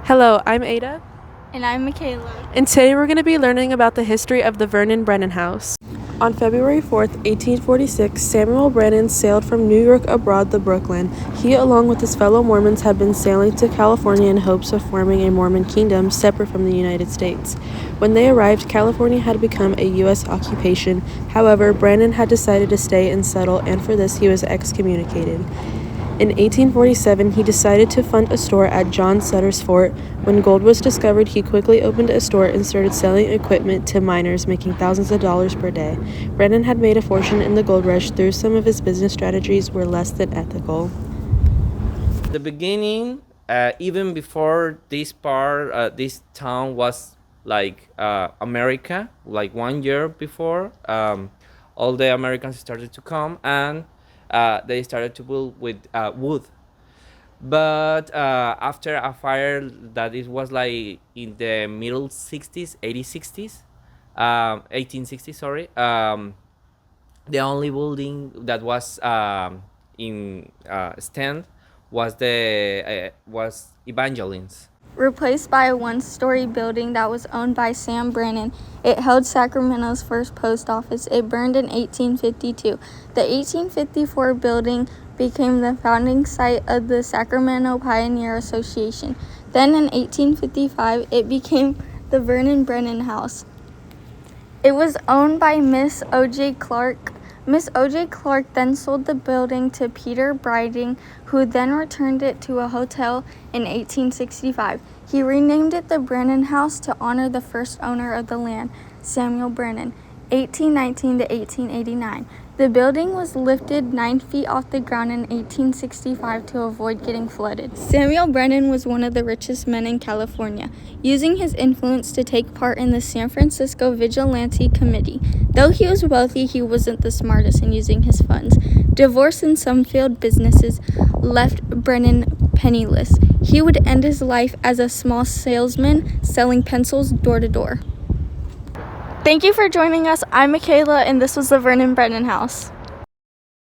Hello, I'm Ada, And I'm Michaela. and today we're going to be learning about the history of the Vernon Brannan house. On February 4th, 1846, Samuel Brannan sailed from New York abroad to Brooklyn. He, along with his fellow Mormons, had been sailing to California in hopes of forming a Mormon kingdom separate from the United States. When they arrived, California had become a U.S. occupation. However, Brannan had decided to stay and settle, and for this he was excommunicated. In 1847, he decided to fund a store at John Sutter's fort. When gold was discovered, he quickly opened a store and started selling equipment to miners, making thousands of dollars per day. Brannan had made a fortune in the gold rush, though some of his business strategies were less than ethical. The beginning, even before this town was like America, like 1 year before, all the Americans started to come and they started to build with wood. But after a fire that it was like in the middle 60s, 80s, 60s, 1860s, sorry, the only building that was in stand was Evangeline's. Replaced by a one-story building that was owned by Sam Brannan, it held Sacramento's first post office. It burned in 1852. The 1854 building became the founding site of the Sacramento Pioneer Association. Then in 1855, it became the Vernon Brannan House. It was owned by Miss O.J. Clark. Miss O.J. Clark then sold the building to Peter Briding, who then returned it to a hotel in 1865. He renamed it the Brannan House to honor the first owner of the land, Samuel Brannan, 1819 to 1889. The building was lifted 9 feet off the ground in 1865 to avoid getting flooded. Samuel Brannan was one of the richest men in California, using his influence to take part in the San Francisco Vigilante Committee. Though he was wealthy, he wasn't the smartest in using his funds. Divorce and some failed businesses left Brannan penniless. He would end his life as a small salesman selling pencils door to door. Thank you for joining us. I'm Michaela, and this was the Vernon Brannan House.